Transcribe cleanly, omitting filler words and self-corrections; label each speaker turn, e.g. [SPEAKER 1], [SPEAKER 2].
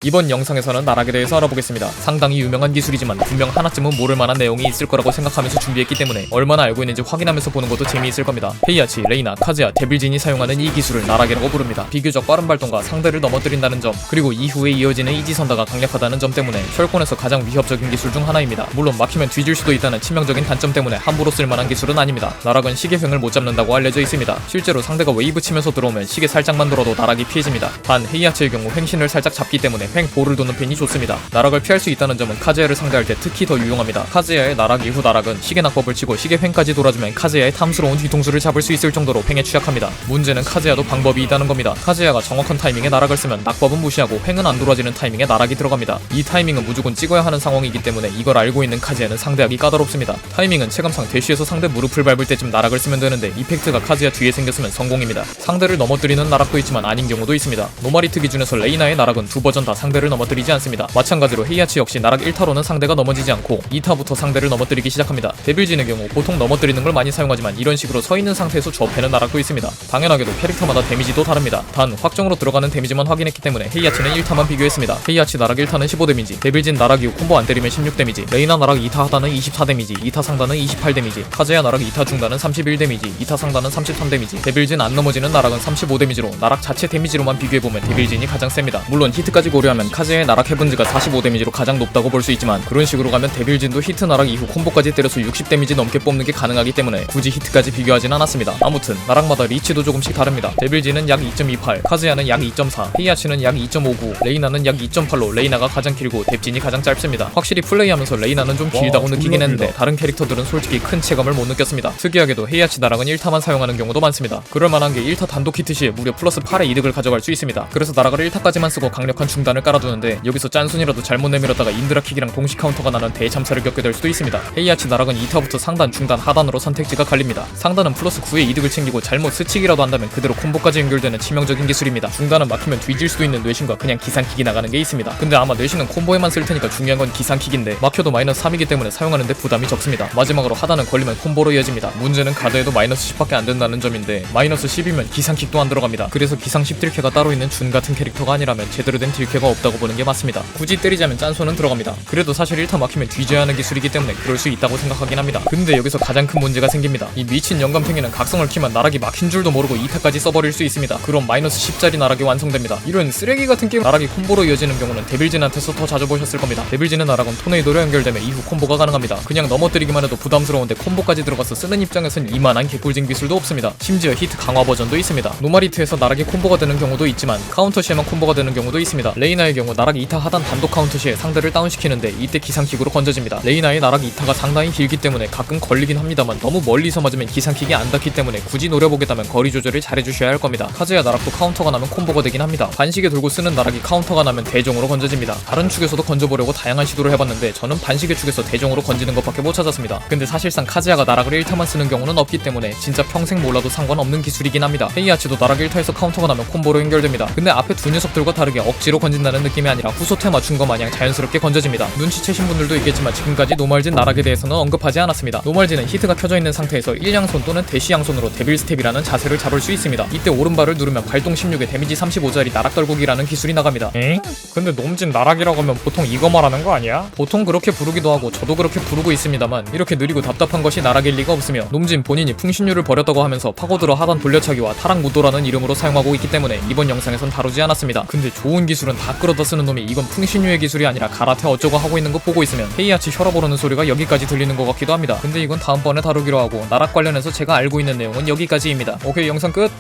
[SPEAKER 1] 이번 영상에서는 나락에 대해서 알아보겠습니다. 상당히 유명한 기술이지만 분명 하나쯤은 모를만한 내용이 있을 거라고 생각하면서 준비했기 때문에 얼마나 알고 있는지 확인하면서 보는 것도 재미있을 겁니다. 헤이아치, 레이나, 카즈야, 데빌진이 사용하는 이 기술을 나락이라고 부릅니다. 비교적 빠른 발동과 상대를 넘어뜨린다는 점, 그리고 이후에 이어지는 이지선다가 강력하다는 점 때문에 철권에서 가장 위협적인 기술 중 하나입니다. 물론 막히면 뒤질 수도 있다는 치명적인 단점 때문에 함부로 쓸만한 기술은 아닙니다. 나락은 시계 횡을 못 잡는다고 알려져 있습니다. 실제로 상대가 웨이브 치면서 들어오면 시계 살짝만 돌아도 나락이 피해집니다. 단 헤이아치의 경우 횡신을 살짝 잡기 때문에 횡 볼을 도는 펜이 좋습니다. 나락을 피할 수 있다는 점은 카즈야를 상대할 때 특히 더 유용합니다. 카즈야의 나락 이후 나락은 시계 낙법을 치고 시계 횡까지 돌아주면 카즈야의 탐스러운 뒤통수를 잡을 수 있을 정도로 횡에 취약합니다. 문제는 카즈야도 방법이 있다는 겁니다. 카즈야가 정확한 타이밍에 나락을 쓰면 낙법은 무시하고 횡은 안 돌아지는 타이밍에 나락이 들어갑니다. 이 타이밍은 무조건 찍어야 하는 상황이기 때문에 이걸 알고 있는 카즈야는 상대하기 까다롭습니다. 타이밍은 체감상 대쉬에서 상대 무릎을 밟을 때쯤 나락을 쓰면 되는데 이펙트가 카즈야 뒤에 생겼으면 성공입니다. 상대를 넘어뜨리는 나락도 있지만 아닌 경우도 있습니다. 노마리트 기준에서 레이나의 나락은 두 버전 다 상대를 넘어뜨리지 않습니다. 마찬가지로 헤이아치 역시 나락 1타로는 상대가 넘어지지 않고 2타부터 상대를 넘어뜨리기 시작합니다. 데빌진의 경우 보통 넘어뜨리는 걸 많이 사용하지만 이런 식으로 서 있는 상태에서 접해는 나락도 있습니다. 당연하게도 캐릭터마다 데미지도 다릅니다. 단 확정으로 들어가는 데미지만 확인했기 때문에 헤이아치는 1타만 비교했습니다. 헤이아치 나락 1타는 15 데미지, 데빌진 나락 이후 콤보 안 때리면 16 데미지, 레이나 나락 2타 하단은 24 데미지, 2타 상단은 28 데미지, 카즈야 나락 2타 중단은 31 데미지, 2타 상단은 33 데미지, 데빌진 안 넘어지는 나락은 35 데미지로 나락 자체 데미지로만 비교해보면 데빌진이 가장 셉니다. 물론 히트까지 고려하면 카즈야의 나락 헤븐즈가 45 데미지로 가장 높다고 볼 수 있지만 그런 식으로 가면 데빌진도 히트 나락 이후 콤보까지 때려서 60 데미지 넘게 뽑는 게 가능하기 때문에 굳이 히트까지 비교하진 않았습니다. 아무튼 나락마다 리치도 조금씩 다릅니다. 데빌진은 약 2.28, 카즈야는 약 2.4, 헤이아치는 약 2.59, 레이나는 약 2.8로 레이나가 가장 길고 뎁진이 가장 짧습니다. 확실히 플레이하면서 레이나는 좀 길다고 느끼긴 했는데 다른 캐릭터들은 솔직히 큰 체감을 못 느꼈습니다. 특이하게도 헤이아치 나락은 1타만 사용하는 경우도 많습니다. 그럴만한 게 1타 단독 히트 시에 무려 플러스 8의 이득을 가져갈 수 있습니다. 그래서 나락을 1타까지만 쓰고 강력한 중단을 깔아두는데 여기서 짠순이라도 잘못 내밀었다가 인드라킥이랑 동시 카운터가 나는 대참사를 겪게 될 수도 있습니다. 헤이아치 나락은 2타부터 상단, 중단, 하단으로 선택지가 갈립니다. 상단은 플러스 9의 이득을 챙기고 잘못 스치기라도 한다면 그대로 콤보까지 연결되는 치명적인 기술입니다. 중단은 막히면 뒤질 수도 있는 뇌신과 그냥 기상킥이 나가는 게 있습니다. 근데 아마 뇌신은 콤보에만 쓸 테니까 중요한 건 기상킥인데 막혀도 마이너스 3이기 때문에 사용하는데 부담이 적습니다. 마지막으로 하단은 걸리면 콤보로 이어집니다. 문제는 가드에도 마이너스 10밖에 안 된다는 점인데 마이너스 10이면 기상킥도 안 들어갑니다. 그래서 기상 10 딜캐가 따로 있는 준 같은 캐릭터가 아니라면 제대로 된 딜캐가 없다고 보는 게 맞습니다. 굳이 때리자면 짠소는 들어갑니다. 그래도 사실 1타 막히면 뒤져야 하는 기술이기 때문에 그럴 수 있다고 생각하긴 합니다. 근데 여기서 가장 큰 문제가 생깁니다. 이 미친 영감탱이는 각성을 키면 나락이 막힌 줄도 모르고 2타까지 써버릴 수 있습니다. 그럼 마이너스 10짜리 나락이 완성됩니다. 이런 쓰레기 같은 게임 나락이 콤보로 이어지는 경우는 데빌진한테서 더 자주 보셨을 겁니다. 데빌진의 나락은 토네이도로 연결되면 이후 콤보가 가능합니다. 그냥 넘어뜨리기만 해도 부담스러운데 콤보까지 들어가서 쓰는 입장에선 이만한 개꿀진 기술도 없습니다. 심지어 히트 강화 버전도 있습니다. 노마리트에서 나락이 콤보가 되는 경우도 있지만 카운터 시에만 콤보가 되는 경우도 있습니다. 레이나의 경우 나락 2타 하단 단독 카운터 시에 상대를 다운시키는데 이때 기상킥으로 건져집니다. 레이나의 나락 2타가 상당히 길기 때문에 가끔 걸리긴 합니다만 너무 멀리서 맞으면 기상킥이 안 닿기 때문에 굳이 노려보겠다면 거리 조절을 잘해주셔야 할 겁니다. 카즈야 나락도 카운터가 나면 콤보가 되긴 합니다. 반시계 돌고 쓰는 나락이 카운터가 나면 대종으로 건져집니다. 다른 축에서도 건져보려고 다양한 시도를 해봤는데 저는 반시계 축에서 대종으로 건지는 것밖에 못 찾았습니다. 근데 사실상 카즈야가 나락을 1타만 쓰는 경우는 없기 때문에 진짜 평생 몰라도 상관없는 기술이긴 합니다. 헤이아치도 나락 1타에서 카운터가 나면 콤보로 연결됩니다. 근데 앞에 두 녀석들과 다르게 억지로 건진다는 느낌이 아니라 후소태 맞춘 것 마냥 자연스럽게 건져집니다. 눈치채신 분들도 있겠지만 지금까지 노말진 나락에 대해서는 언급하지 않았습니다. 노말진은 히트가 켜져 있는 상태에서 1양손 또는 대시 양손으로 데빌 스텝이라는 자세를 잡을 수 있습니다. 이때 오른발을 누르면 발동 16에 데미지 35짜리 나락 떨구기라는 기술이 나갑니다. 엥? 근데 놈진 나락이라고 하면 보통 이거 말하는 거 아니야? 보통 그렇게 부르기도 하고 저도 그렇게 부르고 있습니다만 이렇게 느리고 답답한 것이 나락일 리가 없으며 놈진 본인이 풍신유를 버렸다고 하면서 파고들어 하단 돌려차기와 타락 무도라는 이름으로 사용하고 있기 때문에 이번 영상에선 다루지 않았습니다. 근데 좋은 기술은 다 끌어다 쓰는 놈이 이건 풍신유의 기술이 아니라 가라테 어쩌고 하고 있는 거 보고 있으면 헤이아치 혈압 오르는 소리가 여기까지 들리는 것 같기도 합니다. 근데 이건 다음번에 다루기로 하고 나락 관련해서 제가 알고 있는 내용은 여기까지입니다. 오케이, 영상 끝!